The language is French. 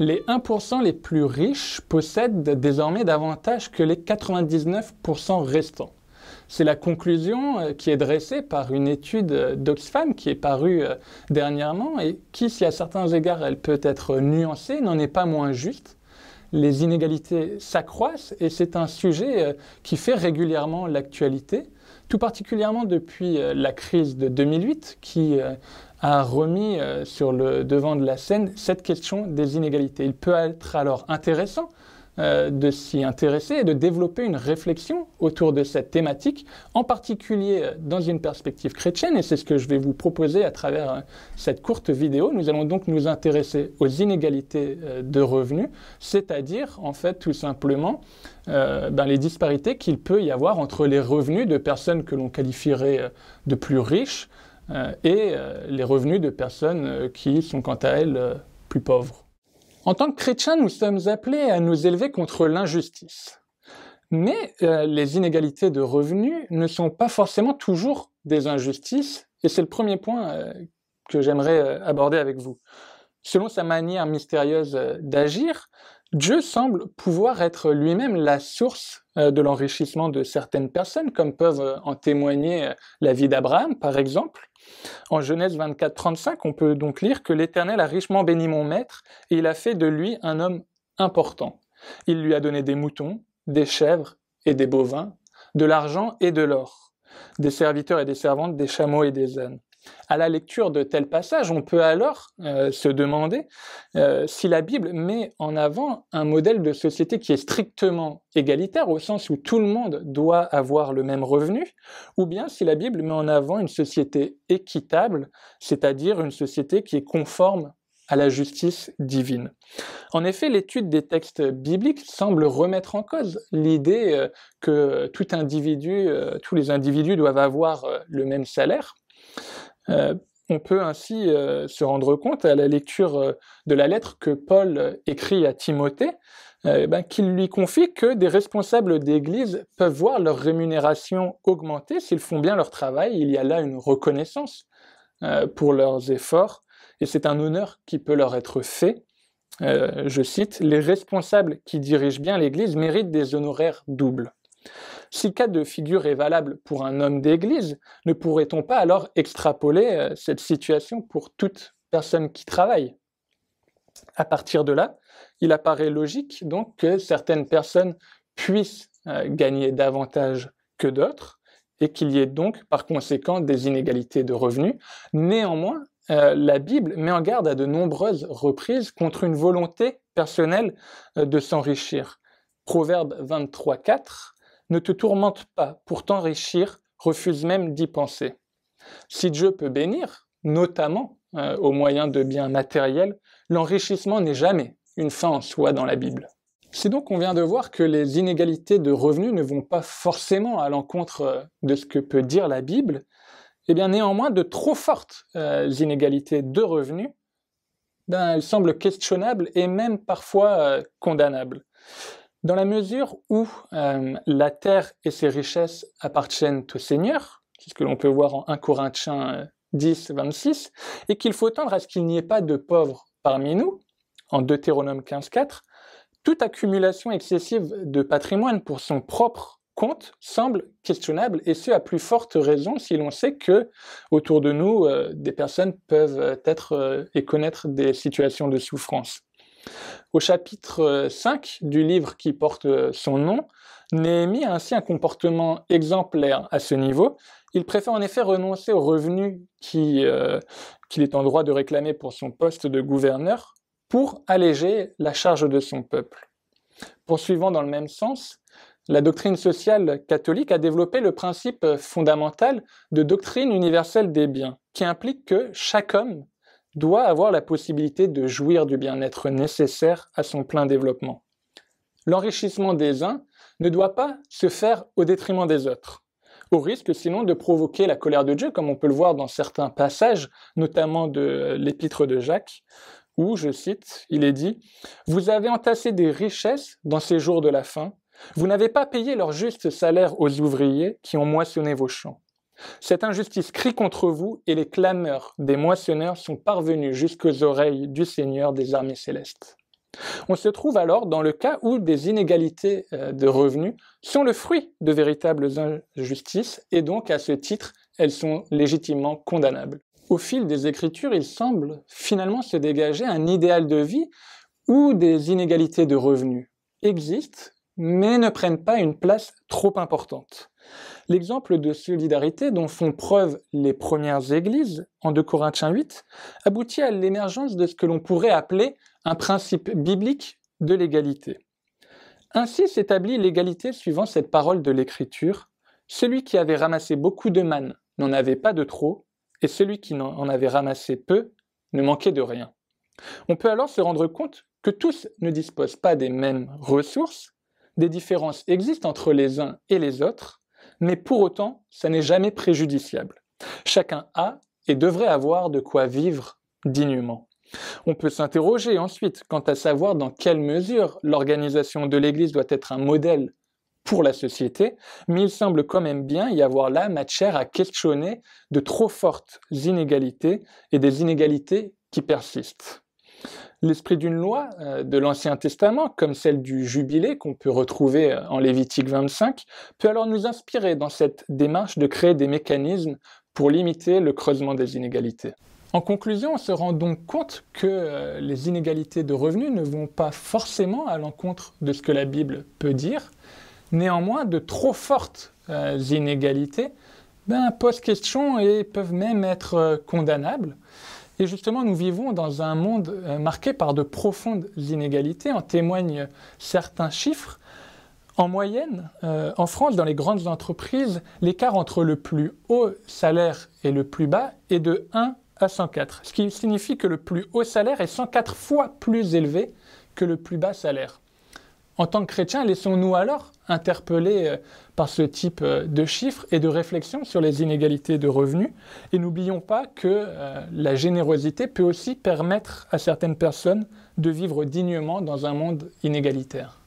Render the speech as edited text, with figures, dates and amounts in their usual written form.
Les 1% les plus riches possèdent désormais davantage que les 99% restants. C'est la conclusion qui est dressée par une étude d'Oxfam qui est parue dernièrement et qui, si à certains égards elle peut être nuancée, n'en est pas moins juste. Les inégalités s'accroissent et c'est un sujet qui fait régulièrement l'actualité, tout particulièrement depuis la crise de 2008 qui a remis sur le devant de la scène cette question des inégalités. Il peut être alors intéressant de s'y intéresser et de développer une réflexion autour de cette thématique, en particulier dans une perspective chrétienne, et c'est ce que je vais vous proposer à travers cette courte vidéo. Nous allons donc nous intéresser aux inégalités de revenus, c'est-à-dire, en fait, tout simplement, les disparités qu'il peut y avoir entre les revenus de personnes que l'on qualifierait de plus riches et les revenus de personnes qui sont, quant à elles, plus pauvres. En tant que chrétiens, nous sommes appelés à nous élever contre l'injustice. Mais les inégalités de revenus ne sont pas forcément toujours des injustices, et c'est le premier point que j'aimerais aborder avec vous. Selon sa manière mystérieuse d'agir, Dieu semble pouvoir être lui-même la source de l'enrichissement de certaines personnes, comme peuvent en témoigner la vie d'Abraham, par exemple. En Genèse 24, 35, on peut donc lire que l'Éternel a richement béni mon maître et il a fait de lui un homme important. Il lui a donné des moutons, des chèvres et des bovins, de l'argent et de l'or, des serviteurs et des servantes, des chameaux et des ânes. À la lecture de tels passages, on peut alors se demander si la Bible met en avant un modèle de société qui est strictement égalitaire, au sens où tout le monde doit avoir le même revenu, ou bien si la Bible met en avant une société équitable, c'est-à-dire une société qui est conforme à la justice divine. En effet, l'étude des textes bibliques semble remettre en cause l'idée que tous les individus doivent avoir le même salaire. On peut ainsi se rendre compte à la lecture de la lettre que Paul écrit à Timothée, qu'il lui confie que des responsables d'église peuvent voir leur rémunération augmenter s'ils font bien leur travail. Il y a là une reconnaissance pour leurs efforts, et c'est un honneur qui peut leur être fait. Je cite, « Les responsables qui dirigent bien l'église méritent des honoraires doubles ». Si le cas de figure est valable pour un homme d'église, ne pourrait-on pas alors extrapoler cette situation pour toute personne qui travaille? À partir de là, il apparaît logique donc que certaines personnes puissent gagner davantage que d'autres et qu'il y ait donc par conséquent des inégalités de revenus. Néanmoins, la Bible met en garde à de nombreuses reprises contre une volonté personnelle de s'enrichir. Proverbe 23, 4. Ne te tourmente pas pour t'enrichir, refuse même d'y penser. Si Dieu peut bénir, notamment au moyen de biens matériels, l'enrichissement n'est jamais une fin en soi dans la Bible. Si donc on vient de voir que les inégalités de revenus ne vont pas forcément à l'encontre de ce que peut dire la Bible, eh bien néanmoins de trop fortes inégalités de revenus, elles semblent questionnables et même parfois condamnables. Dans la mesure où la terre et ses richesses appartiennent au Seigneur, c'est ce que l'on peut voir en 1 Corinthiens 10, 26, et qu'il faut tendre à ce qu'il n'y ait pas de pauvres parmi nous, en Deutéronome 15, 4, toute accumulation excessive de patrimoine pour son propre compte semble questionnable, et ce à plus forte raison si l'on sait que autour de nous, des personnes peuvent être et connaître des situations de souffrance. Au chapitre 5 du livre qui porte son nom, Néhémie a ainsi un comportement exemplaire à ce niveau. Il préfère en effet renoncer aux revenus qu'il est en droit de réclamer pour son poste de gouverneur pour alléger la charge de son peuple. Poursuivant dans le même sens, la doctrine sociale catholique a développé le principe fondamental de doctrine universelle des biens, qui implique que chaque homme doit avoir la possibilité de jouir du bien-être nécessaire à son plein développement. L'enrichissement des uns ne doit pas se faire au détriment des autres, au risque sinon de provoquer la colère de Dieu, comme on peut le voir dans certains passages, notamment de l'épître de Jacques, où, je cite, il est dit « Vous avez entassé des richesses dans ces jours de la faim, Vous n'avez pas payé leur juste salaire aux ouvriers qui ont moissonné vos champs. Cette injustice crie contre vous et les clameurs des moissonneurs sont parvenues jusqu'aux oreilles du Seigneur des armées célestes. On se trouve alors dans le cas où des inégalités de revenus sont le fruit de véritables injustices et donc à ce titre, elles sont légitimement condamnables. Au fil des Écritures, il semble finalement se dégager un idéal de vie où des inégalités de revenus existent mais ne prennent pas une place trop importante. L'exemple de solidarité dont font preuve les premières églises, en 2 Corinthiens 8, aboutit à l'émergence de ce que l'on pourrait appeler un principe biblique de l'égalité. Ainsi s'établit l'égalité suivant cette parole de l'Écriture. Celui qui avait ramassé beaucoup de manne n'en avait pas de trop, et celui qui en avait ramassé peu ne manquait de rien. On peut alors se rendre compte que tous ne disposent pas des mêmes ressources, des différences existent entre les uns et les autres, mais pour autant, ça n'est jamais préjudiciable. Chacun a et devrait avoir de quoi vivre dignement. On peut s'interroger ensuite quant à savoir dans quelle mesure l'organisation de l'Église doit être un modèle pour la société, mais il semble quand même bien y avoir là matière à questionner de trop fortes inégalités et des inégalités qui persistent. L'esprit d'une loi de l'Ancien Testament, comme celle du Jubilé qu'on peut retrouver en Lévitique 25, peut alors nous inspirer dans cette démarche de créer des mécanismes pour limiter le creusement des inégalités. En conclusion, on se rend donc compte que les inégalités de revenus ne vont pas forcément à l'encontre de ce que la Bible peut dire. Néanmoins, de trop fortes inégalités posent question et peuvent même être condamnables. Et justement, nous vivons dans un monde marqué par de profondes inégalités. En témoignent certains chiffres. En moyenne, en France, dans les grandes entreprises, l'écart entre le plus haut salaire et le plus bas est de 1 à 104, ce qui signifie que le plus haut salaire est 104 fois plus élevé que le plus bas salaire. En tant que chrétiens, laissons-nous alors interpeller par ce type de chiffres et de réflexions sur les inégalités de revenus. Et n'oublions pas que la générosité peut aussi permettre à certaines personnes de vivre dignement dans un monde inégalitaire.